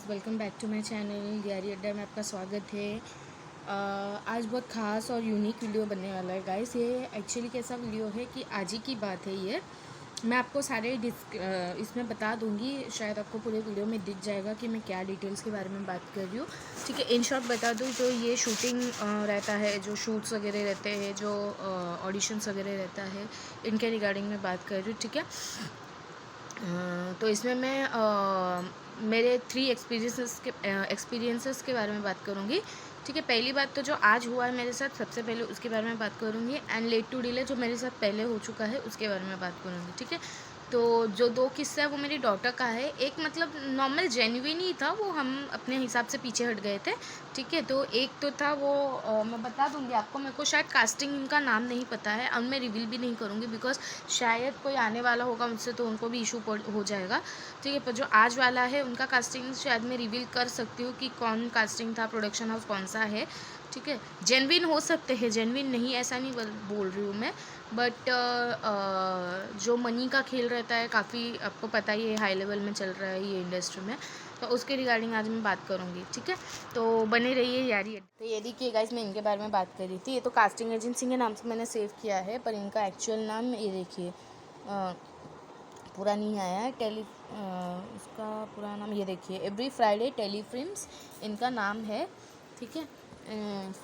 Welcome back to my channel दियारी अड्डा में आपका स्वागत है। आज बहुत ख़ास और यूनिक वीडियो बनने वाला है गाइस। ये एक्चुअली कैसा वीडियो है कि आज ही की बात है ये। मैं आपको सारे इसमें बता दूंगी, शायद आपको पूरे वीडियो में दिख जाएगा कि मैं क्या डिटेल्स के बारे में बात कर रही हूँ। ठीक है, इन शॉर्ट बता दूँ तो ये शूटिंग रहता है, जो शूट्स वगैरह रहते हैं, जो ऑडिशंस वगैरह रहता है, इनके रिगार्डिंग मैं बात कर रही हूँ। ठीक है, तो इसमें मैं मेरे 3 एक्सपीरियंसेस के बारे में बात करूँगी। ठीक है, पहली बात तो जो आज हुआ है मेरे साथ, सबसे पहले उसके बारे में बात करूँगी। एंड लेट टू डिले जो मेरे साथ पहले हो चुका है उसके बारे में बात करूँगी। ठीक है, तो जो 2 किस्सा है वो मेरी डॉटर का है। एक मतलब नॉर्मल जेन्युइन ही था, वो हम अपने हिसाब से पीछे हट गए थे। ठीक है, तो एक तो था वो मैं बता दूंगी आपको। मेरे को शायद कास्टिंग इनका नाम नहीं पता है और मैं रिवील भी नहीं करूँगी, बिकॉज शायद कोई आने वाला होगा मुझसे तो उनको भी इशू हो जाएगा। ठीक है, पर जो आज वाला है उनका कास्टिंग शायद मैं रिवील कर सकती हूँ कि कौन कास्टिंग था, प्रोडक्शन हाउस कौन सा है। ठीक है, जेन्युइन हो सकते हैं, जेन्युइन नहीं ऐसा नहीं बोल रही हूँ मैं, बट जो मनी का खेल रहता है, काफ़ी आपको पता ही है, हाई लेवल में चल रहा है ये इंडस्ट्री में, तो उसके रिगार्डिंग आज मैं बात करूँगी। ठीक है, तो बने रहिए यारी। तो ये देखिए गाइस, मैं इनके बारे में बात कर रही थी। ये तो कास्टिंग एजेंसी के नाम से मैंने सेव किया है, पर इनका एक्चुअल नाम ये देखिए पूरा नहीं आया है। इसका पूरा नाम ये देखिए, एवरी फ्राइडे टेलीफिल्म्स इनका नाम है। ठीक है,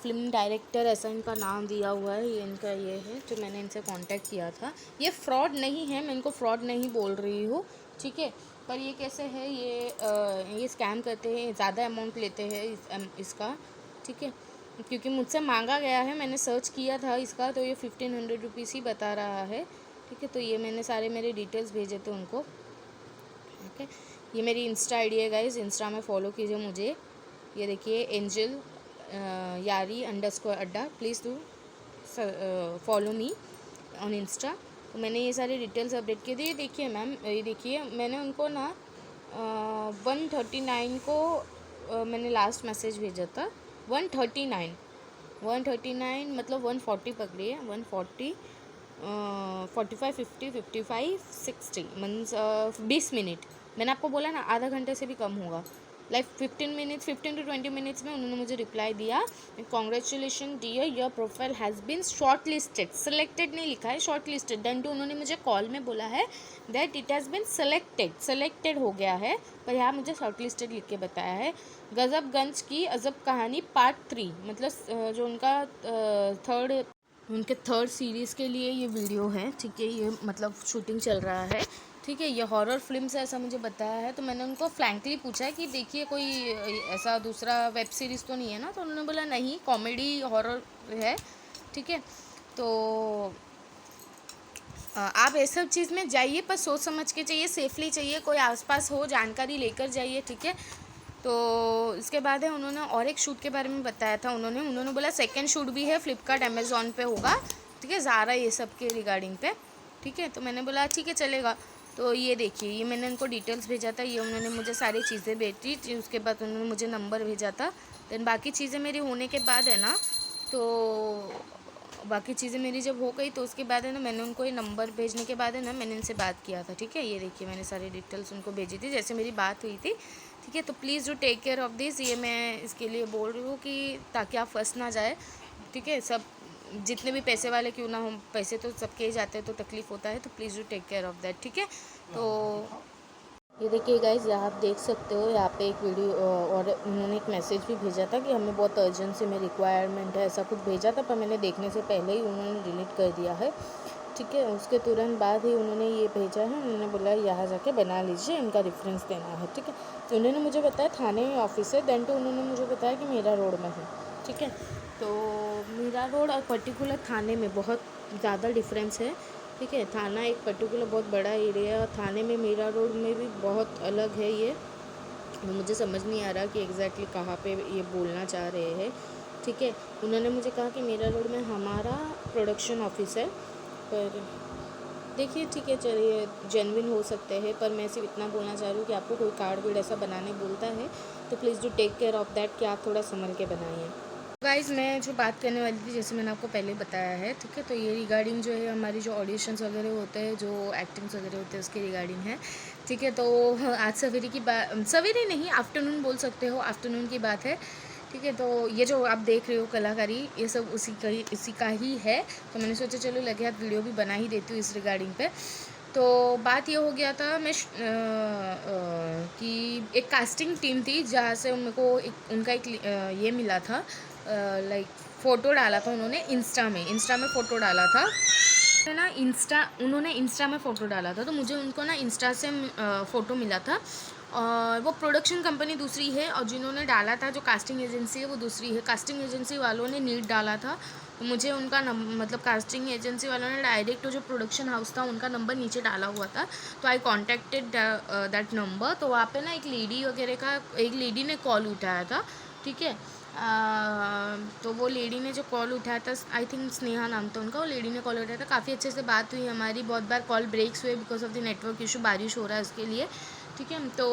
फिल्म डायरेक्टर ऐसा इनका नाम दिया हुआ है। ये इनका ये है जो मैंने इनसे कांटेक्ट किया था। ये फ्रॉड नहीं है, मैं इनको फ्रॉड नहीं बोल रही हूँ। ठीक है, पर ये कैसे है, ये स्कैम करते हैं, ज़्यादा अमाउंट लेते हैं इसका। ठीक है, क्योंकि मुझसे मांगा गया है, मैंने सर्च किया था इसका, तो ये 1500 रुपीज़ ही बता रहा है। ठीक है, तो ये मैंने सारे मेरे डिटेल्स भेजे थे उनको। ठीक है, ये मेरी इंस्टा आईडी है गाइस, इंस्टा में फॉलो कीजिए मुझे। ये देखिए एंजल यारी _अड्डा, please do follow me on Insta. तो मैंने ये सारे डिटेल्स अपडेट किए थे। ये देखिए मैम, ये देखिए मैंने उनको ना 139 को मैंने लास्ट मैसेज भेजा था। 139 मतलब 140 पकड़िए, 140 45 50 55 60 मीन्स 20 मिनट। मैंने आपको बोला ना आधा घंटे से भी कम होगा, लाइक 15 to 20 मिनट्स में उन्होंने मुझे रिप्लाई दिया, congratulation dear, your profile has been shortlisted. Selected नहीं लिखा है, शॉर्ट लिस्टेड। देन टू उन्होंने मुझे कॉल में बोला है that it has been selected हो गया है, पर यहाँ मुझे शॉर्ट लिस्टेड लिख के बताया है। गजबगंज की अजब कहानी पार्ट 3, मतलब जो उनके थर्ड सीरीज़ के लिए ये वीडियो है। ठीक है, ये मतलब शूटिंग चल रहा है। ठीक है, ये हॉरर फिल्म से ऐसा मुझे बताया है। तो मैंने उनको फ्रैंकली पूछा है कि देखिए कोई ऐसा दूसरा वेब सीरीज़ तो नहीं है ना, तो उन्होंने बोला नहीं, कॉमेडी हॉरर है। ठीक है, तो आप ये सब चीज़ में जाइए, पर सोच समझ के चाहिए, सेफली चाहिए, कोई आसपास हो जानकारी लेकर जाइए। ठीक है, तो इसके बाद है उन्होंने और एक शूट के बारे में बताया था। उन्होंने बोला सेकंड शूट भी है, फ्लिपकार्ट अमेज़ॉन पे होगा। ठीक है, ज़ारा ये सब के रिगार्डिंग पे। ठीक है, तो मैंने बोला ठीक है चलेगा। तो ये देखिए, ये मैंने उनको डिटेल्स भेजा था, ये उन्होंने मुझे सारी चीज़ें भेजी थी। उसके बाद उन्होंने मुझे नंबर भेजा था। देन बाकी चीज़ें मेरी होने के बाद है ना, तो बाकी चीज़ें मेरी जब हो गई तो उसके बाद है ना, मैंने उनको ये नंबर भेजने के बाद है ना, मैंने इनसे बात किया था। ठीक है, ये देखिए मैंने सारी डिटेल्स उनको भेजी थी जैसे मेरी बात हुई थी। ठीक है, तो please do take care of this. ये मैं इसके लिए बोल रही हूँ कि ताकि आप फंस ना जाए। ठीक है, सब जितने भी पैसे वाले क्यों ना हो, पैसे तो सबके ही जाते हैं, तो तकलीफ़ होता है, तो please do take care of that. ठीक है, तो ये देखिए गाइज, यहाँ आप देख सकते हो, यहाँ पे एक वीडियो और उन्होंने एक मैसेज भी भेजा था कि हमें बहुत अर्जेंसी में रिक्वायरमेंट है, ऐसा कुछ भेजा था, पर मैंने देखने से पहले ही उन्होंने डिलीट कर दिया है। ठीक है, उसके तुरंत बाद ही उन्होंने ये भेजा है। उन्होंने बोला यहाँ जाके बना लीजिए, इनका रेफरेंस देना है। ठीक है, तो उन्होंने मुझे बताया थाने में ऑफिस है। देन तो उन्होंने मुझे बताया कि मीरा रोड में है। ठीक है, तो मीरा रोड और पर्टिकुलर थाने में बहुत ज़्यादा डिफरेंस है। ठीक है, थाना एक पर्टिकुलर बहुत बड़ा एरिया है, थाने में मीरा रोड में भी बहुत अलग है। ये मुझे समझ नहीं आ रहा कि एग्जैक्टली कहाँ पे ये बोलना चाह रहे हैं। ठीक है, उन्होंने मुझे कहा कि मीरा रोड में हमारा प्रोडक्शन ऑफिस है, पर देखिए ठीक है चलिए, जेन्युइन हो सकते हैं, पर मैं सिर्फ इतना बोलना चाह रही हूँ कि आपको कोई कार्ड वीड ऐसा बनाने बोलता है तो please do take care of that कि आप थोड़ा संभल के बनाइए। गाइज़ मैं जो बात करने वाली थी, जैसे मैंने आपको पहले बताया है, ठीक है, तो ये रिगार्डिंग जो है हमारी जो ऑडिशंस वगैरह होते हैं, जो एक्टिंग्स वगैरह होते हैं, उसके रिगार्डिंग है, ठीक है। तो आज सवेरे की बात, सवेरे नहीं, आफ्टरनून बोल सकते हो, आफ्टरनून की बात है, ठीक है। तो ये जो आप देख रहे हो कलाकारी, ये सब उसी का ही है। तो मैंने सोचा चलो लगे हाथ वीडियो भी बना ही देती हूँ इस रिगार्डिंग पे। तो बात ये हो गया था कि एक कास्टिंग टीम थी जहाँ से उनको उनका एक ये मिला था, लाइक फ़ोटो डाला था उन्होंने इंस्टा में फ़ोटो डाला था ना, उन्होंने इंस्टा में फ़ोटो डाला था, तो मुझे उनको ना इंस्टा से फ़ोटो मिला था। और वो प्रोडक्शन कंपनी दूसरी है और जिन्होंने डाला था, जो कास्टिंग एजेंसी है, वो दूसरी है। कास्टिंग एजेंसी वालों ने नीट डाला था, तो मुझे उनका मतलब कास्टिंग एजेंसी वालों ने डायरेक्ट जो प्रोडक्शन हाउस था उनका नंबर नीचे डाला हुआ था। तो आई कॉन्टेक्टेड दैट नंबर। तो वहाँ पे ना एक लेडी ने कॉल उठाया था, ठीक है। तो वो लेडी ने जो कॉल उठाया था, आई थिंक स्नेहा नाम था उनका, वो लेडी ने कॉल उठाया था। काफ़ी अच्छे से बात हुई हमारी, बहुत बार कॉल ब्रेक्स हुए because of the network issue, बारिश हो रहा है उसके लिए, ठीक है। तो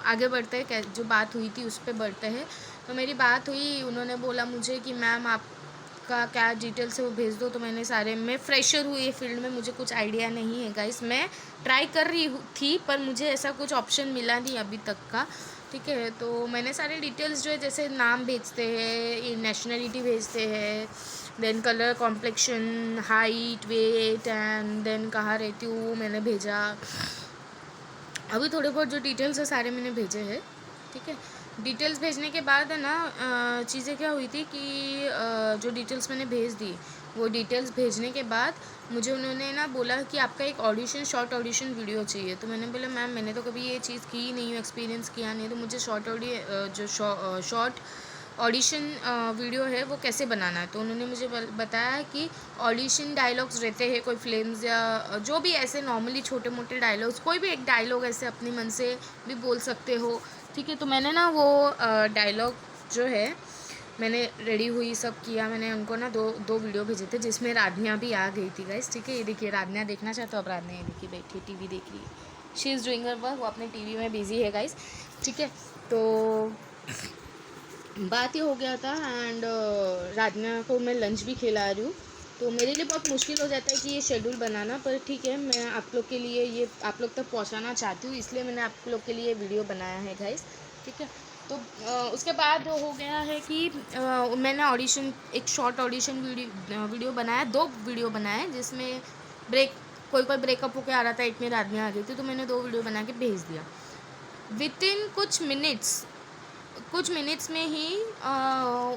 आगे बढ़ते हैं, जो बात हुई थी उस पर बढ़ते हैं। तो मेरी बात हुई, उन्होंने बोला मुझे कि मैम आपका क्या डिटेल्स है वो भेज दो। तो मैं फ्रेशर हूँ ये फील्ड में, मुझे कुछ आइडिया नहीं है गाइस। मैं ट्राई कर रही थी पर मुझे ऐसा कुछ ऑप्शन मिला नहीं अभी तक का, ठीक है। तो मैंने सारे डिटेल्स जो है, जैसे नाम भेजते हैं, नेशनलिटी भेजते हैं, then colour, complexion, height, weight, and then कहाँ रहती हूँ मैंने भेजा। अभी थोड़े बहुत जो डिटेल्स है सारे मैंने भेजे हैं, ठीक है। डिटेल्स भेजने के बाद है ना, चीज़ें क्या हुई थी कि जो डिटेल्स मैंने भेज दी, वो डिटेल्स भेजने के बाद मुझे उन्होंने ना बोला कि आपका एक शॉर्ट ऑडिशन वीडियो चाहिए। तो मैंने बोला मैम मैंने तो कभी ये चीज़ की ही नहीं हूँ, एक्सपीरियंस किया नहीं, तो मुझे शॉर्ट ऑडिशन वीडियो है वो कैसे बनाना है। तो उन्होंने मुझे बताया कि ऑडिशन डायलॉग्स रहते हैं, कोई फिल्म्स या जो भी ऐसे नॉर्मली छोटे मोटे डायलॉग्स, कोई भी एक डायलॉग ऐसे अपने मन से भी बोल सकते हो, ठीक है। तो मैंने ना वो डायलॉग जो है, मैंने रेडी हुई, सब किया, मैंने उनको ना दो वीडियो भेजे थे जिसमें राधनिया भी आ गई थी गाइस, ठीक है। ये देखिए राधनिया देखना चाहते हो, अब राधनिया ये देखिए बैठी टीवी देख रही है, she is doing her work, वो अपने टीवी में बिजी है गाइस, ठीक है। तो बात ये हो गया था, एंड राधना को मैं लंच भी खिला रही हूँ। तो मेरे लिए बहुत मुश्किल हो जाता है कि ये शेड्यूल बनाना, पर ठीक है, मैं आप लोग के लिए ये आप लोग तक पहुँचाना चाहती हूँ, इसलिए मैंने आप लोग के लिए वीडियो बनाया है गाइस, ठीक है। तो उसके बाद हो गया है कि मैंने एक शॉर्ट ऑडिशन वीडियो बनाया, 2 वीडियो बनाए, जिसमें कोई ब्रेकअप होकर आ रहा था, एक में राधनिया आ गई थी, तो मैंने 2 वीडियो बना के भेज दिया। वितिन कुछ मिनट्स में ही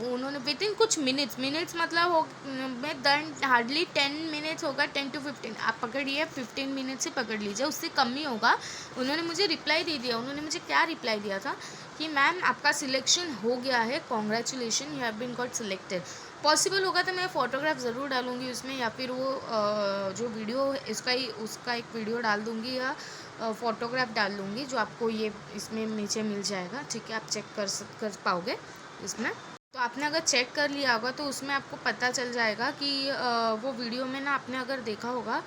उन्होंने विद इन कुछ मिनट्स मतलब मैं देन हार्डली 10 मिनट्स होगा, 10 to 15 आप पकड़िए, 15 मिनट्स ही पकड़ लीजिए, उससे कम ही होगा। उन्होंने मुझे रिप्लाई दे दिया। उन्होंने मुझे क्या रिप्लाई दिया था कि मैम आपका सिलेक्शन हो गया है, congratulation, you have been got selected. Possible होगा तो मैं फ़ोटोग्राफ ज़रूर डालूँगी उसमें, या फिर वो जो वीडियो उसका एक वीडियो डाल दूँगी, या फ़ोटोग्राफ डाल दूँगी, जो आपको ये इसमें नीचे मिल जाएगा, ठीक है। आप चेक कर पाओगे इसमें। तो आपने अगर चेक कर लिया होगा तो उसमें आपको पता चल जाएगा कि वो वीडियो में ना आपने अगर देखा होगा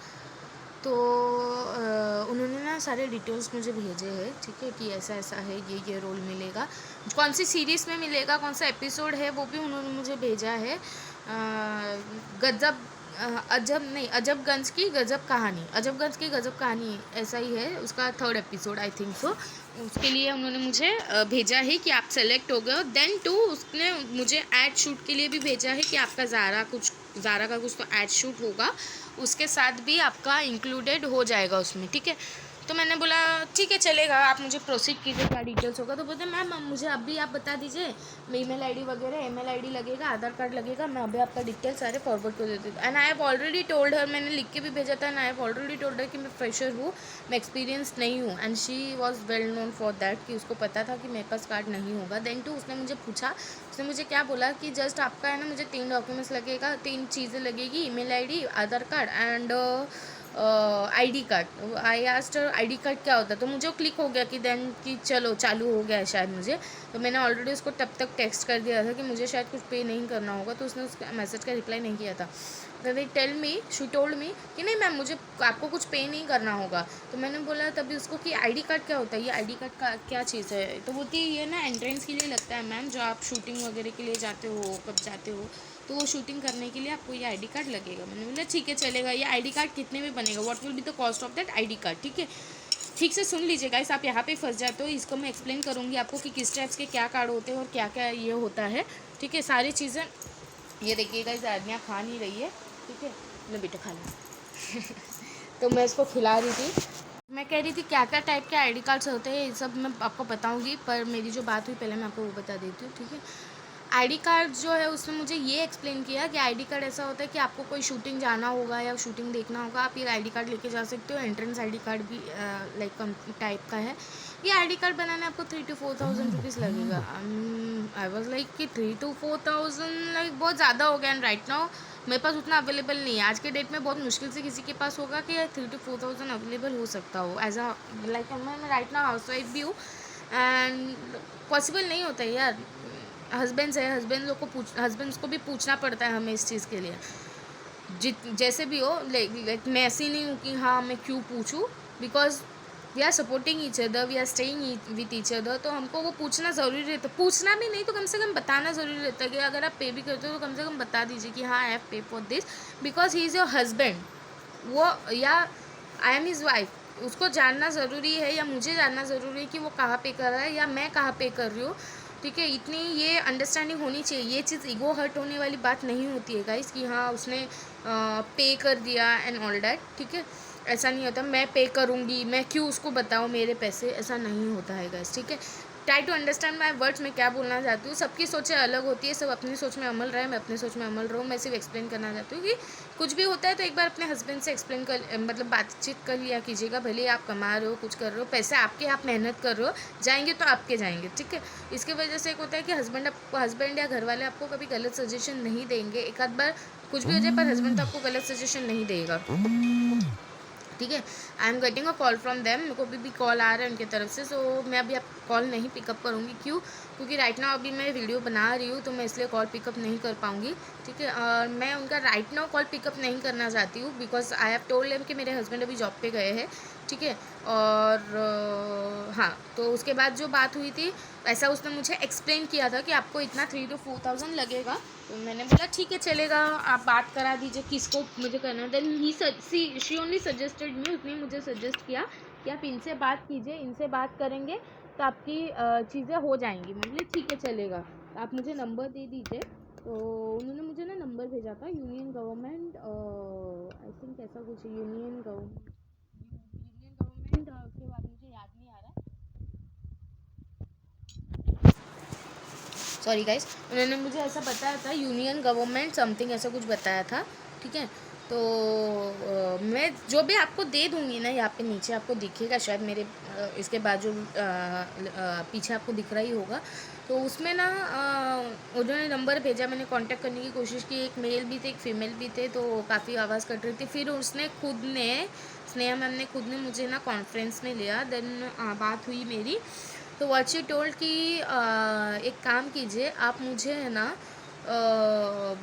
तो उन्होंने ना सारे डिटेल्स मुझे भेजे हैं, ठीक है, कि ऐसा ऐसा है, ये रोल मिलेगा, कौन सी सीरीज़ में मिलेगा, कौन सा एपिसोड है, वो भी उन्होंने मुझे भेजा है। अजबगंज की गजब कहानी, ऐसा ही है उसका 3rd episode I think so. उसके लिए उन्होंने मुझे भेजा है कि आप सेलेक्ट हो गए हो। देन उसने मुझे ऐड शूट के लिए भी भेजा है कि आपका ज़ारा का कुछ तो ऐड शूट होगा, उसके साथ भी आपका इंक्लूडेड हो जाएगा उसमें, ठीक है। तो मैंने बोला ठीक है चलेगा, आप मुझे प्रोसीड कीजिए, क्या डिटेल्स होगा। तो बोलते मैम मुझे अभी आप बता दीजिए, ईमेल आईडी वगैरह, ईमेल आईडी लगेगा, आधार कार्ड लगेगा, मैं अभी आपका डिटेल्स सारे फॉरवर्ड कर देती हूँ। And I have already told her, मैंने लिख के भी भेजा था, and I have already told her कि मैं फ्रेशर हूँ, मैं एक्सपीरियंस नहीं हूँ, and she was well known for that, कि उसको पता था कि मेरे पास कार्ड नहीं होगा। देन उसने मुझे पूछा, उसने मुझे क्या बोला कि जस्ट आपका है ना, मुझे 3 डॉक्यूमेंट्स लगेगा, 3 चीज़ें लगेगी, email ID, Aadhaar card, and ID card. I asked ID card क्या होता है, तो मुझे क्लिक हो गया कि देन कि चलो चालू हो गया है शायद मुझे। तो मैंने ऑलरेडी उसको तब तक टेक्स्ट कर दिया था कि मुझे शायद कुछ पे नहीं करना होगा, तो उसने उसका मैसेज का रिप्लाई नहीं किया था। तो they tell me she told me कि नहीं मैम मुझे आपको कुछ पे नहीं करना होगा। तो मैंने बोला तभी उसको कि आईडी कार्ड क्या होता है, ये आईडी कार्ड का क्या चीज़ है। तो बोलती है ये ना एंट्रेंस के लिए लगता है मैम, जो आप शूटिंग वगैरह के लिए जाते हो, कब जाते हो, तो वो शूटिंग करने के लिए आपको ये आईडी कार्ड लगेगा। मैंने बोला ठीक है चलेगा। ये आईडी कार्ड कितने में बनेगा, what will be the cost of that ID card. ठीक है, ठीक से सुन लीजिए गाइस, आप यहाँ पे फंस जाते हो। इसको मैं एक्सप्लेन करूँगी आपको कि किस टाइप्स के क्या कार्ड होते हैं और क्या क्या ये होता है। ठीक है, सारी चीज़ें ये देखिए गाइस, आदमियाँ खा नहीं रही है। ठीक है, लो बेटा खा लो। तो मैं इसको खिला रही थी। मैं कह रही थी क्या क्या टाइप के आईडी कार्ड्स होते हैं, ये सब मैं आपको बताऊंगी, पर मेरी जो बात हुई पहले मैं आपको वो बता देती हूँ। ठीक है, आईडी कार्ड जो है उसने मुझे ये एक्सप्लेन किया कि आईडी कार्ड ऐसा होता है कि आपको कोई शूटिंग जाना होगा या शूटिंग देखना होगा, आप ये आईडी कार्ड लेके जा सकते हो। एंट्रेंस आईडी कार्ड भी लाइक टाइप का है। ये आईडी कार्ड बनाने आपको 3 to 4,000 रुपीज़ लगेगा। आई वॉज लाइक कि 3 to 4,000 लाइक बहुत ज़्यादा हो गया। एंड राइट नाउ मेरे पास उतना अवेलेबल नहीं है। आज के डेट में बहुत मुश्किल से किसी के पास होगा कि 3 to 4,000 अवेलेबल हो सकता हो। एज अ लाइक मैं राइट नाउ हाउस वाइफ भी हूँ एंड पॉसिबल नहीं होता है यार। हस्बैंड्स है, हस्बैंड्स को भी पूछना पड़ता है हमें इस चीज़ के लिए। जैसे भी हो, लाइक मैं ऐसी नहीं हूँ कि हाँ मैं क्यों पूछूँ, because we are supporting each other, we are staying with each other. तो हमको वो पूछना ज़रूरी रहता है। पूछना भी नहीं तो कम से कम बताना ज़रूरी रहता है कि अगर आप पे भी करते हो तो कम से कम बता दीजिए कि हाँ आई हैव पे for this, because he is your husband. वो या आई एम हिज़ वाइफ, उसको जानना ज़रूरी है या मुझे जानना ज़रूरी है कि वो कहाँ पे कर रहा है या मैं कहाँ पे कर रही हूँ। ठीक है, इतनी ये अंडरस्टैंडिंग होनी चाहिए। ये चीज़ ईगो हर्ट होने वाली बात नहीं होती है गाइस कि हाँ उसने पे कर दिया एंड ऑल डैट। ठीक है, ऐसा नहीं होता मैं पे करूँगी, मैं क्यों उसको बताऊँ मेरे पैसे, ऐसा नहीं होता है गाइस। ठीक है, try to understand my words, मैं क्या बोलना चाहती हूँ। सबकी सोचें अलग होती है, सब अपनी सोच में अमल रहे, मैं अपनी सोच में अमल रहूँ। मैं सिर्फ एक्सप्लेन करना चाहती हूँ कि कुछ भी होता है तो एक बार अपने हस्बैंड से एक्सप्लेन कर, मतलब बातचीत कर लिया कीजिएगा। भले आप कमा रहे हो, कुछ कर रहे हो, पैसे आपके, आप मेहनत कर रहे हो, जाएंगे तो आपके जाएंगे। ठीक है, इसकी वजह से एक होता है कि हस्बैंड या घर वाले आपको कभी गलत सजेशन नहीं देंगे। एक आध बार कुछ भी हो जाए पर हस्बैंड तो आपको गलत सजेशन नहीं देगा। ठीक है, I am getting a call from them, मेरे को भी कॉल आ रहा है उनकी तरफ से। सो मैं अभी आप कॉल नहीं पिकअप करूँगी। क्यों? क्योंकि राइट नाउ अभी मैं वीडियो बना रही हूँ तो मैं इसलिए कॉल पिकअप नहीं कर पाऊँगी। ठीक है, और मैं उनका राइट नाउ कॉल पिकअप नहीं करना चाहती हूँ because I have told them कि मेरे हस्बैंड अभी जॉब पे गए हैं। ठीक है, और हाँ, तो उसके बाद जो बात हुई थी ऐसा उसने मुझे एक्सप्लेन किया था कि आपको इतना 3 to 4,000 लगेगा। तो मैंने बोला ठीक है चलेगा, आप बात करा दीजिए किसको मुझे करना है। Then she only suggested me, उसने मुझे सजेस्ट किया कि आप इनसे बात कीजिए, इनसे बात करेंगे तो आपकी चीज़ें हो जाएंगी। मैं बोली ठीक है चलेगा, आप मुझे नंबर दे दीजिए। तो उन्होंने मुझे ना नंबर भेजा था यूनियन गवर्नमेंट, आई थिंक ऐसा कुछ यूनियन गवर्नमेंट के बाद मुझे याद नहीं आ रहा, सॉरी गाइस। उन्होंने मुझे ऐसा बताया था यूनियन गवर्नमेंट समथिंग ऐसा कुछ बताया था। ठीक है, तो मैं जो भी आपको दे दूँगी ना, यहाँ पे नीचे आपको दिखेगा शायद मेरे इसके बाद जो पीछे आपको दिख रहा ही होगा। तो उसमें ना उन्होंने नंबर भेजा, मैंने कांटेक्ट करने की कोशिश की। एक मेल भी थे, एक फीमेल भी थे, तो काफ़ी आवाज़ कट रही थी। फिर उसने खुद ने, स्नेहा मैम ने खुद ने मुझे ना कॉन्फ्रेंस में लिया। देन बात हुई मेरी। तो व्हाट शी टोल्ड कि एक काम कीजिए, आप मुझे है ना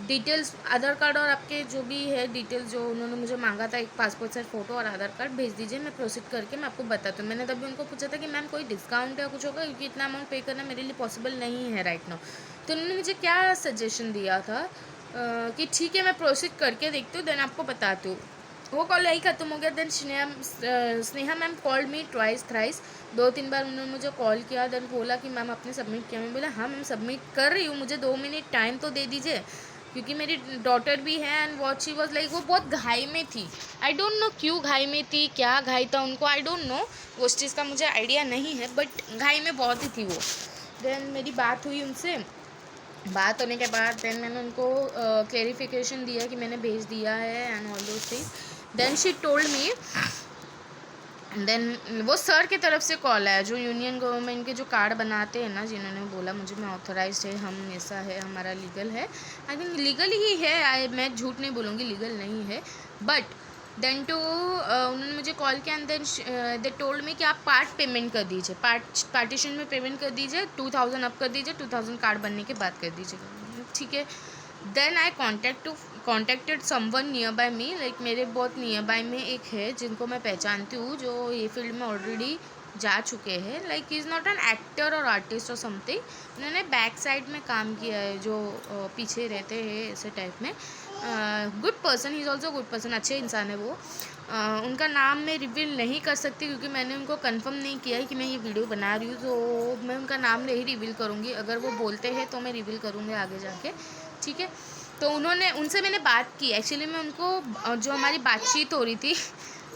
डिटेल्स, आधार कार्ड और आपके जो भी है डिटेल्स जो उन्होंने मुझे मांगा था, एक पासपोर्ट साइज फ़ोटो और आधार कार्ड भेज दीजिए, मैं प्रोसीड करके मैं आपको बताती हूँ। मैंने तभी उनको पूछा था कि मैम कोई डिस्काउंट या कुछ होगा, क्योंकि इतना अमाउंट पे करना मेरे लिए पॉसिबल नहीं है राइट नाउ। तो उन्होंने मुझे क्या सजेशन दिया था कि ठीक है मैं प्रोसीड करके देखती हूँ, देन आपको बताती हूँ। वो कॉल यही ख़त्म हो गया। Then Sneha ma'am called me twice thrice, 2-3 बार उन्होंने मुझे कॉल किया। देन बोला कि मैम आपने सबमिट किया। मैं बोला हाँ मैम सबमिट कर रही हूँ, मुझे 2 मिनट टाइम तो दे दीजिए, क्योंकि मेरी डॉटर भी है। And what she was like, वो बहुत घाई में थी। आई डोंट नो क्यों घाई में थी, क्या घाई था उनको, आई डोंट नो, उस चीज़ का मुझे आइडिया नहीं है, बट घाई में बहुत ही थी वो। देन मेरी बात हुई उनसे, बात होने के बाद देन मैंने उनको क्लेरिफिकेशन दिया कि मैंने भेज दिया है and all those things. Then she told me, then वो सर की तरफ से कॉल आया जो यूनियन गवर्नमेंट के जो कार्ड बनाते हैं ना, जिन्होंने बोला मुझे मैं ऑथराइज्ड है, हम ऐसा है, हमारा लीगल है। आई थिंक लीगल ही है, मैं झूठ नहीं बोलूँगी, लीगल नहीं है, बट देन टू उन्होंने मुझे कॉल किया and then they told me कि आप पार्ट पेमेंट कर दीजिए, पार्टीशन में पेमेंट कर दीजिए, 2000 अब कर दीजिए, 2000 कार्ड बनने के बाद कर दीजिएगा, ठीक है। Then I contacted someone nearby me, like मेरे बहुत नियर बाय में एक है जिनको मैं पहचानती हूँ, जो ये फील्ड में ऑलरेडी जा चुके हैं, like is not an actor और आर्टिस्ट और समथिंग, उन्होंने बैक साइड में काम किया है, जो पीछे रहते हैं ऐसे टाइप में। Good person, he is also good person, अच्छे इंसान है वो। उनका नाम मैं रिवील नहीं कर सकती क्योंकि मैंने उनको कंफर्म नहीं किया है कि मैं ये वीडियो बना रही हूँ, तो मैं उनका नाम नहीं रिवील करूँगी, अगर वो बोलते हैं तो मैं रिवील करूँगी आगे जाके, ठीक है। तो उनसे मैंने बात की, एक्चुअली मैं उनको जो हमारी बातचीत हो रही थी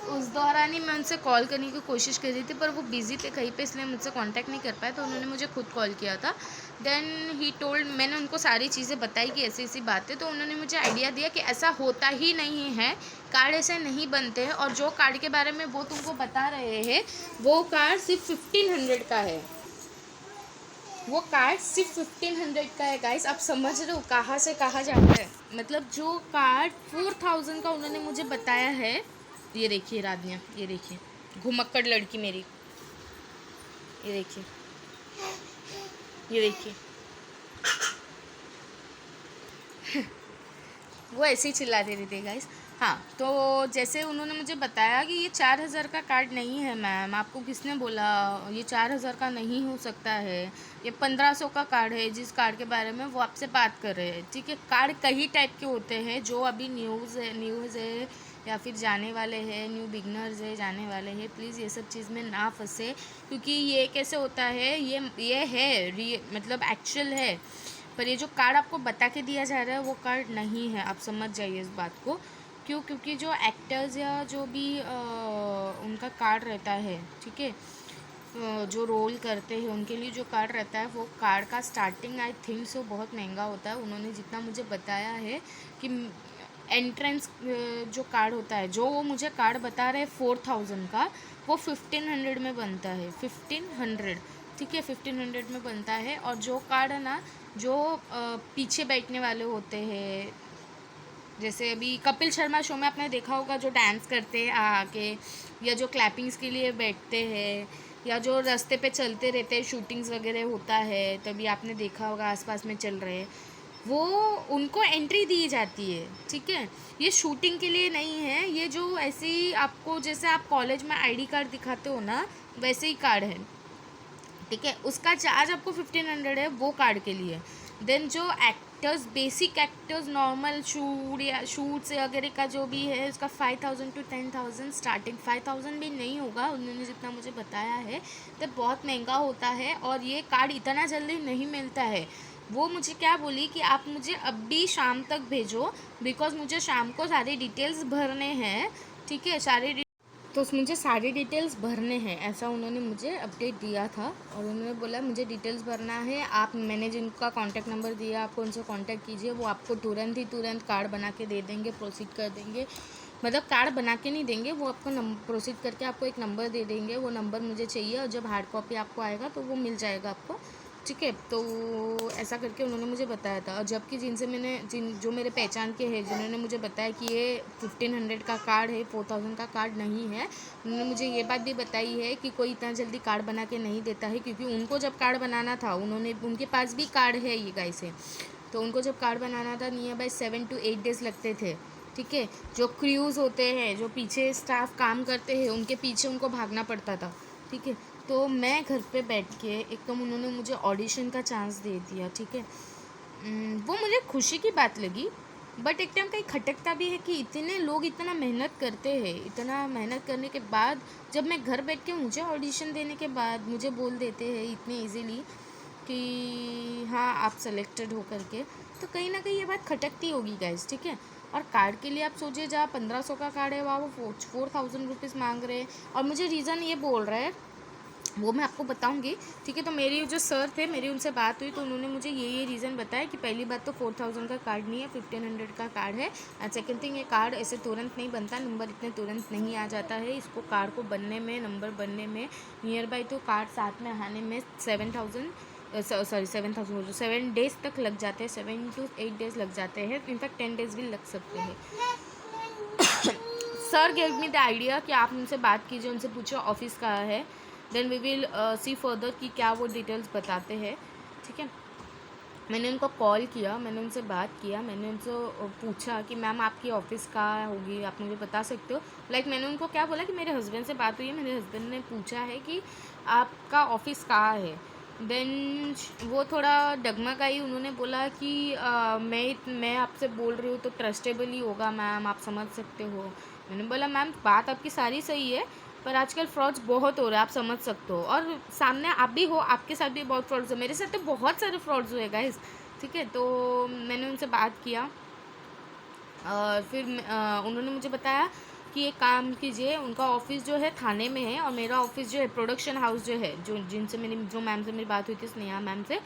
उस दौरान ही मैं उनसे कॉल करने की कोशिश कर रही थी, पर वो बिज़ी थे कहीं पे, इसलिए मुझसे कांटेक्ट नहीं कर पाए, तो उन्होंने मुझे खुद कॉल किया था। देन ही टोल्ड, मैंने उनको सारी चीज़ें बताई कि ऐसी ऐसी बातें, तो उन्होंने मुझे आइडिया दिया कि ऐसा होता ही नहीं है, कार्ड ऐसे नहीं बनते हैं, और जो कार्ड के बारे में वो तुमको बता रहे हैं वो कार्ड सिर्फ 1500 का है, वो कार्ड सिर्फ 1500 का है गाइस। आप समझ रहे हो कहाँ से कहाँ जाता है, मतलब जो कार्ड 4000 का उन्होंने मुझे बताया है, ये देखिए राधिया, ये देखिए घुमक्कड़ लड़की मेरी, ये देखिए, ये देखिए वो ऐसे ही चिल्लाते रहते गाइस। हाँ, तो जैसे उन्होंने मुझे बताया कि ये 4000 का कार्ड नहीं है मैम, आपको किसने बोला, ये 4000 का नहीं हो सकता है, ये 1500 का कार्ड है, जिस कार्ड के बारे में वो आपसे बात कर रहे हैं, ठीक है। कार्ड कई टाइप के होते हैं, जो अभी न्यूज़ है या फिर जाने वाले हैं, न्यू बिगनर्स है, जाने वाले हैं, प्लीज़ ये सब चीज़ में ना फंसे, क्योंकि ये कैसे होता है, ये है मतलब एक्चुअल है, पर ये जो कार्ड आपको बता के दिया जा रहा है वो कार्ड नहीं है, आप समझ जाइए इस बात को। क्यों? क्योंकि जो एक्टर्स या जो भी उनका कार्ड रहता है, ठीक है, जो रोल करते हैं उनके लिए जो कार्ड रहता है, वो कार्ड का स्टार्टिंग आई थिंक सो बहुत महंगा होता है। उन्होंने जितना मुझे बताया है कि एंट्रेंस जो कार्ड होता है, जो वो मुझे कार्ड बता रहे हैं 4000 का, वो 1500 में बनता है, 1500, ठीक है, 1500 में बनता है। और जो कार्ड है ना, जो पीछे बैठने वाले होते हैं, जैसे अभी कपिल शर्मा शो में आपने देखा होगा, जो डांस करते हैं आके, या जो क्लैपिंग्स के लिए बैठते हैं, या जो रास्ते पे चलते रहते हैं, शूटिंग्स वगैरह होता है तभी आपने देखा होगा आसपास में चल रहे हैं, वो उनको एंट्री दी जाती है, ठीक है। ये शूटिंग के लिए नहीं है, ये जो ऐसे ही आपको, जैसे आप कॉलेज में आईडी कार्ड दिखाते हो ना, वैसे ही कार्ड है, ठीक है। उसका चार्ज आपको 1500 है वो कार्ड के लिए। देन जो actors, basic actors, normal shoot या शूट्स वगैरह का जो भी है, उसका 5000 to 10,000 स्टार्टिंग, 5000 भी नहीं होगा, उन्होंने जितना मुझे बताया है, तो बहुत महंगा होता है, और ये कार्ड इतना जल्दी नहीं मिलता है। वो मुझे क्या बोली कि आप मुझे अभी शाम तक भेजो, बिकॉज मुझे शाम को सारे डिटेल्स भरने हैं, ठीक है, तो मुझे सारी डिटेल्स भरने हैं, ऐसा उन्होंने मुझे अपडेट दिया था। और उन्होंने बोला मुझे डिटेल्स भरना है, मैंने जिनका कांटेक्ट नंबर दिया आपको उनसे कांटेक्ट कीजिए, वो आपको तुरंत कार्ड बना के दे देंगे, प्रोसीड कर देंगे, मतलब कार्ड बना के नहीं देंगे, वो आपको प्रोसीड करके आपको एक नंबर दे देंगे, वो नंबर मुझे चाहिए, और जब हार्ड कॉपी आपको आएगा तो वो मिल जाएगा आपको, ठीक है। तो ऐसा करके उन्होंने मुझे बताया था। और जबकि जो मेरे पहचान के हैं, जिन्होंने मुझे बताया कि ये 1500 का कार्ड है, 4000 का कार्ड नहीं है, उन्होंने मुझे ये बात भी बताई है कि कोई इतना जल्दी कार्ड बना के नहीं देता है, क्योंकि उनको जब कार्ड बनाना था, उनके पास भी कार्ड है ये गाइस है, तो उनको जब कार्ड बनाना था नियर बाय 7 to 8 days लगते थे, ठीक है। जो क्रूज़ होते हैं, जो पीछे स्टाफ काम करते हैं, उनके पीछे उनको भागना पड़ता था, ठीक है। तो मैं घर पे बैठ के एकदम उन्होंने मुझे ऑडिशन का चांस दे दिया, ठीक है। वो मुझे खुशी की बात लगी, बट एक टाइम कहीं खटकता भी है कि इतने लोग इतना मेहनत करते हैं, इतना मेहनत करने के बाद जब मैं घर बैठ के, मुझे ऑडिशन देने के बाद मुझे बोल देते हैं इतने इजीली कि हाँ आप सेलेक्टेड हो करके, तो कहीं ना कहीं ये बात खटकती होगी गाइस, ठीक है। और कार्ड के लिए आप सोचिए, जहाँ 1500 का कार्ड है वहाँ वो 4000 रुपीज़ मांग रहे हैं, और मुझे रीज़न ये बोल रहा है, वो मैं आपको बताऊंगी, ठीक है। तो मेरी जो सर थे, मेरी उनसे बात हुई, तो उन्होंने मुझे ये रीज़न बताया कि पहली बात तो 4000 का कार्ड नहीं है, 1500 का कार्ड है, एंड सेकंड थिंग, ये कार्ड ऐसे तुरंत नहीं बनता, नंबर इतने तुरंत नहीं आ जाता है, इसको कार्ड को बनने में, नंबर बनने में नियर बाई, तो कार्ड साथ में आने में 7 days तक लग जाते हैं, 7 to 8 days लग जाते हैं, इनफैक्ट 10 days भी लग सकते हैं। Sir gave me the idea कि आप उनसे बात कीजिए, उनसे पूछिए ऑफिस कहाँ है, then we will see further कि क्या वो डिटेल्स बताते हैं, ठीक है। मैंने उनको कॉल किया, मैंने उनसे बात किया, मैंने उनसे पूछा कि मैम आपकी ऑफ़िस कहाँ होगी, आप मुझे बता सकते हो। लाइक मैंने उनको क्या बोला कि मेरे हस्बैंड से बात हुई है, मेरे हस्बैंड ने पूछा है कि आपका ऑफ़िस कहाँ है। देन वो थोड़ा डगमगाई, उन्होंने बोला कि मैं आपसे बोल रही हूँ तो ट्रस्टेबल ही होगा मैम, आप समझ सकते हो। मैंने बोला मैम बात आपकी सारी सही है, पर आजकल फ्रॉड्स बहुत हो रहे हैं, आप समझ सकते हो, और सामने आप भी हो, आपके साथ भी बहुत फ्रॉड्स हो, मेरे साथ तो बहुत सारे फ्रॉड्स हुए गाइस, ठीक है। तो मैंने उनसे बात किया और फिर उन्होंने मुझे बताया कि एक काम कीजिए, उनका ऑफ़िस जो है थाने में है और मेरा ऑफ़िस जो है प्रोडक्शन हाउस जो है, जो मैम से मेरी बात हुई थी, स्नेहा मैम से,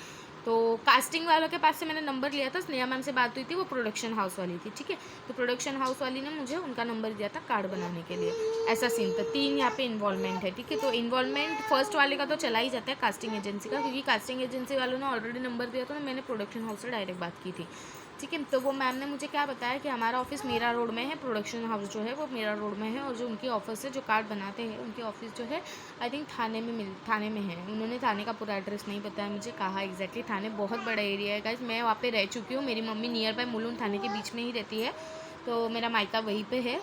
तो कास्टिंग वालों के पास से मैंने नंबर लिया था, स्नेहा मैम से बात हुई थी, वो प्रोडक्शन हाउस वाली थी, ठीक है। तो प्रोडक्शन हाउस वाली ने मुझे उनका नंबर दिया था कार्ड बनाने के लिए, ऐसा सीन था। 3 यहाँ पे इन्वॉल्वमेंट है, ठीक है। तो इन्वॉल्वमेंट फर्स्ट वाले का तो चला ही जाता है, कास्टिंग एजेंसी का, क्योंकि कास्टिंग एजेंसी वालों ने ऑलरेडी नंबर दिया था, तो मैंने प्रोडक्शन हाउस से डायरेक्ट बात की थी, ठीक है। तो वो मैम ने मुझे क्या बताया कि हमारा ऑफिस मीरा रोड में है, प्रोडक्शन हाउस जो है वो मीरा रोड में है, और जो उनकी ऑफिस है, जो कार्ड बनाते हैं, उनकी ऑफिस जो है आई थिंक थाने में है। उन्होंने थाने का पूरा एड्रेस नहीं बताया मुझे, कहा एग्जैक्टली। थाने बहुत बड़ा एरिया है गाइस, मैं वहाँ पे रह चुकी हूँ, मेरी मम्मी नियर बाय मुलुंड थाने के बीच में ही रहती है, तो मेरा मायका वहीं पर है।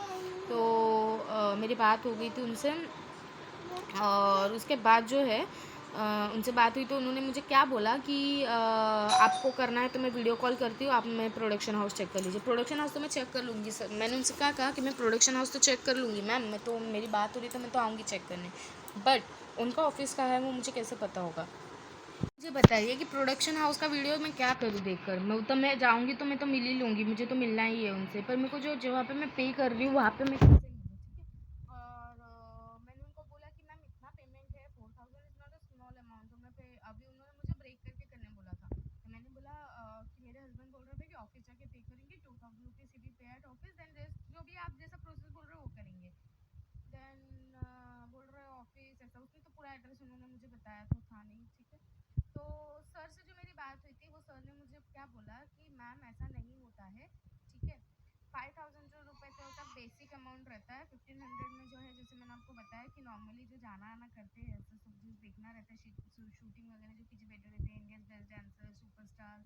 तो मेरी बात हो गई थी उनसे, और उसके बाद जो है उनसे बात हुई तो उन्होंने मुझे क्या बोला कि आपको करना है तो मैं वीडियो कॉल करती हूँ, आप मैं प्रोडक्शन हाउस चेक कर लीजिए। प्रोडक्शन हाउस तो मैं चेक कर लूँगी सर, मैंने उनसे क्या कहा कि मैं प्रोडक्शन हाउस तो चेक कर लूँगी मैम, मैं तो, मेरी बात हो रही तो मैं तो आऊँगी चेक करने, बट उनका ऑफिस कहाँ है वो मुझे कैसे पता होगा। मुझे बताइए कि प्रोडक्शन हाउस का वीडियो मैं क्या करूँ देखकर, मैं जाऊँगी तो मैं तो मिल ही लूँगी, मुझे तो मिलना ही है उनसे, पर मेरे को जो जहाँ पे मैं पे कर रही हूँ वहाँ पे मैं कैसे मिलूँ, ठीक है। और मैंने उनको बोला कि मैम इतना पेमेंट है, 4000 is not a small amount, तो मैं पे, अभी उन्होंने मुझे ब्रेक करके करने बोला था, तो मैंने बोला कि मेरे हस्बैंड बोल रहे थे कि ऑफिस जाके पे करेंगे, 2000 रुपीज़ ही पे एट ऑफिस, देन रेस्ट जो भी आप जैसा प्रोसेस बोल रहे हो वो करेंगे। देन बोल रहे हो ऑफिस ऐसा, उसने तो पूरा एड्रेस उन्होंने मुझे बताया तो था नहीं, ठीक है। तो सर से जो मेरी बात हुई थी, वो सर ने मुझे क्या बोला कि मैम ऐसा नहीं होता है, ठीक है। 5000 जो रुपये तो उसका बेसिक अमाउंट रहता है, 1500 में जो है, जैसे मैंने आपको बताया कि नॉर्मली जो जाना आना करते हैं, ऐसा सब जो देखना रहता है, शूटिंग वगैरह जो पीछे बैठे रहते हैं, Indians best dancer, superstar,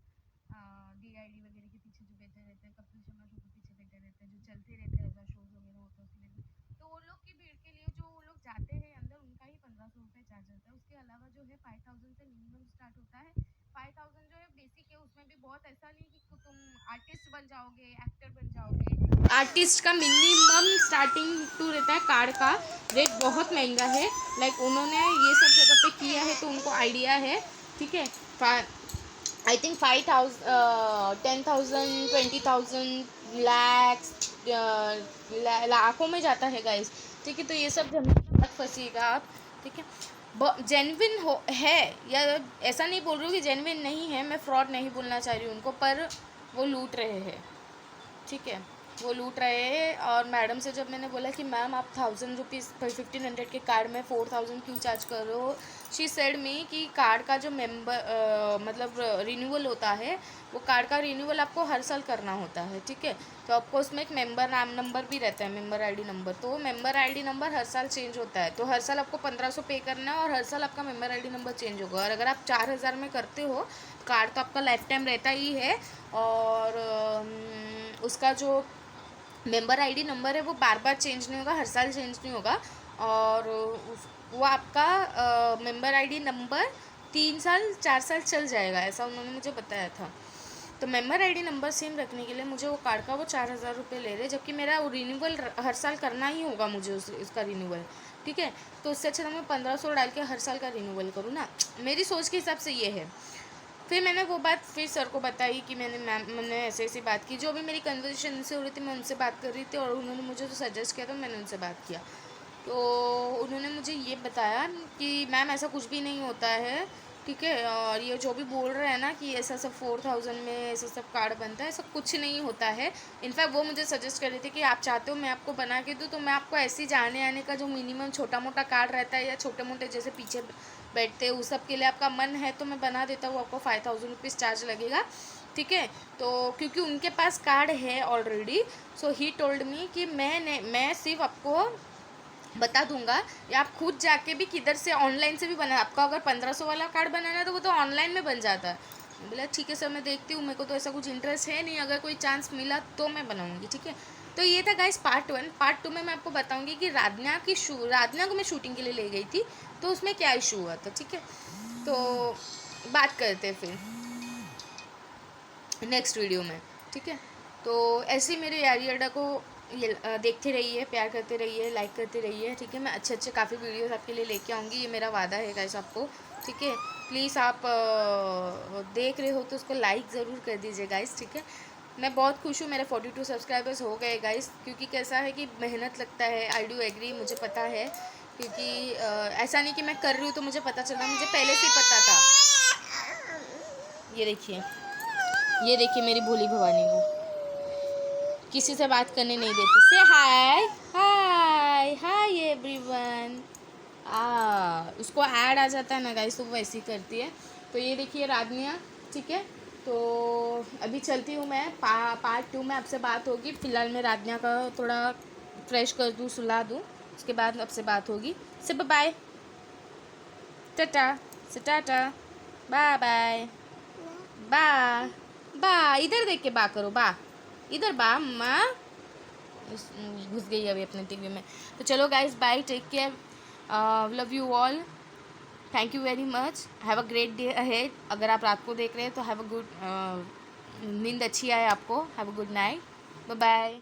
DID वगैरह के पीछे जो बैठे रहते हैं, कपिल शर्मा शो के पीछे बैठे रहते हैं, जो चलते रहते हैं ऐसा शोज वगैरह होता है उसमें भी, तो वो लोग की भीड़ के लिए जो वो लोग जाते हैं अंदर, उनका ही 1500 रुपये चार्ज होता है। उसके अलावा जो है 5000 से मिनिमम स्टार्ट होता है। 5000 जो है बेसिक है, उसमें भी बहुत ऐसा नहीं कि तुम आर्टिस्ट बन जाओगे, एक्टर बन जाओगे। आर्टिस्ट का मिनिमम स्टार्टिंग टू रहता है, कार्ड का रेट बहुत महंगा है, लाइक उन्होंने ये सब जगह पे किया है तो उनको आइडिया है, ठीक है। आई थिंक 5000, 10,000, 20,000, लैक्स, लाखों में जाता है गाइस, ठीक है। तो ये सब झमेले में मत फंसिएगा आप, ठीक है। जेन्युइन हो है, या ऐसा नहीं बोल रही हूँ कि जेन्युइन नहीं है, मैं फ्रॉड नहीं बोलना चाह रही हूँ उनको, पर वो लूट रहे हैं, ठीक है, वो लूट रहे हैं। और मैडम से जब मैंने बोला कि मैम आप 1000 रुपीज़ 1500 के कार्ड में 4000 क्यों चार्ज कर रहे हो, शी सेड मी कि कार्ड का जो मतलब रिन्यूअल होता है, वो कार्ड का रिन्यूअल आपको हर साल करना होता है, ठीक है। तो आपको उसमें एक मेंबर नाम नंबर भी रहता है, मेंबर आईडी नंबर, तो वो मेंबर आईडी नंबर हर साल चेंज होता है, तो हर साल आपको 1500 पे करना है, और हर साल आपका मेंबर आईडी नंबर चेंज होगा। और अगर आप 4000 में करते हो, कार्ड तो आपका लाइफ टाइम रहता ही है, और उसका जो मेंबर आईडी नंबर है वो बार बार चेंज नहीं होगा, हर साल चेंज नहीं होगा, और वो आपका मेंबर आईडी नंबर 3 साल 4 साल चल जाएगा, ऐसा उन्होंने मुझे बताया था। तो मेंबर आईडी नंबर सेम रखने के लिए मुझे वो कार्ड का वो 4000 रुपये ले रहे, जबकि मेरा वो रिन्यूअल हर साल करना ही होगा मुझे उसका रिन्यूअल, ठीक है। तो उससे अच्छा तो मैं 1500 डाल के हर साल का रिन्यूअल करूँ ना, मेरी सोच के हिसाब से ये है। फिर मैंने वो बात फिर सर को बताई कि मैंने ऐसे ऐसी बात की, जो भी मेरी कन्वर्सेशन से हो रही थी मैं उनसे बात कर रही थी, और उन्होंने मुझे जो सजेस्ट किया था मैंने उनसे बात किया, तो उन्होंने मुझे ये बताया कि मैम ऐसा कुछ भी नहीं होता है, ठीक है। और ये जो भी बोल रहे हैं ना कि ऐसा सब 4000 में ऐसा सब कार्ड बनता है, ऐसा कुछ नहीं होता है। इनफैक्ट वो मुझे सजेस्ट कर रही थी कि आप चाहते हो मैं आपको बना के दूँ, तो मैं आपको ऐसे जाने आने का जो मिनिमम छोटा मोटा कार्ड रहता है, या छोटे मोटे जैसे पीछे बैठते हैं, उस सब के लिए आपका मन है तो मैं बना देता हूँ, आपको 5000 रुपीज़ चार्ज लगेगा, ठीक है। तो क्योंकि उनके पास कार्ड है already, so he told me कि मैं सिर्फ आपको बता दूंगा, या आप खुद जाके भी किधर से ऑनलाइन से भी बना, आपका अगर 1500 वाला कार्ड बनाना है तो वो तो ऑनलाइन में बन जाता है। बोला ठीक है सर, मैं देखती हूँ, मेरे को तो ऐसा कुछ इंटरेस्ट है नहीं, अगर कोई चांस मिला तो मैं बनाऊँगी, ठीक है। तो ये था गाइस पार्ट 1। पार्ट 2 में मैं आपको बताऊँगी कि राधना को मैं शूटिंग के लिए ले गई थी, तो उसमें क्या इशू हुआ था, ठीक है। तो बात करते हैं फिर नेक्स्ट वीडियो में, ठीक है। तो ऐसे ही मेरे यारी अड्डा को ये देखते रहिए, प्यार करते रहिए, लाइक करते रहिए, ठीक है। मैं अच्छे काफ़ी वीडियोस आपके लिए लेके आऊँगी, ये मेरा वादा है गाइस आपको, ठीक है। प्लीज़ आप देख रहे हो तो उसको लाइक ज़रूर कर दीजिए गाइस, ठीक है। मैं बहुत खुश हूँ, मेरे 42 सब्सक्राइबर्स हो गए गाइस, क्योंकि कैसा है कि मेहनत लगता है, आई डू एग्री, मुझे पता है, क्योंकि ऐसा नहीं कि मैं कर रही हूँ तो मुझे पता चला, मुझे पहले से ही पता था। ये देखिए मेरी भोली भवानी को किसी से बात करने नहीं देती। से हाय हाय हाय एवरीवन। उसको ऐड आ जाता है ना गाइस, तो वो ऐसी करती है। तो ये देखिए राधनिया, ठीक है। तो अभी चलती हूँ मैं, पार्ट 2 में आपसे बात होगी। फ़िलहाल मैं राधनिया का थोड़ा फ्रेश कर दूँ, सुला दूँ, उसके बाद आपसे बात होगी। से बाय, टाटा, से टाटा, बाय बाय, बा बा, इधर देख के बा करो, बा इधर बा अम्मा। घुस गई अभी अपने टीवी में। तो चलो guys, bye, take care, love you all, thank you very much, have a great day ahead. अगर आप रात को देख रहे हैं तो हैव अ गुड नींद अच्छी आए आपको, have a good night, bye bye.